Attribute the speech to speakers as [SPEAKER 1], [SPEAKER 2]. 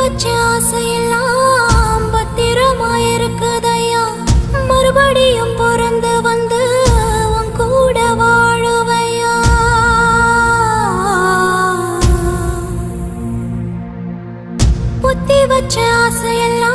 [SPEAKER 1] வச்ச ஆசையெல்லாம் பத்திரமாயிருக்குதையா. மறுபடியும் பிறந்து வந்து உன் கூட வாழுவையா. புத்தி வச்ச ஆசையெல்லாம்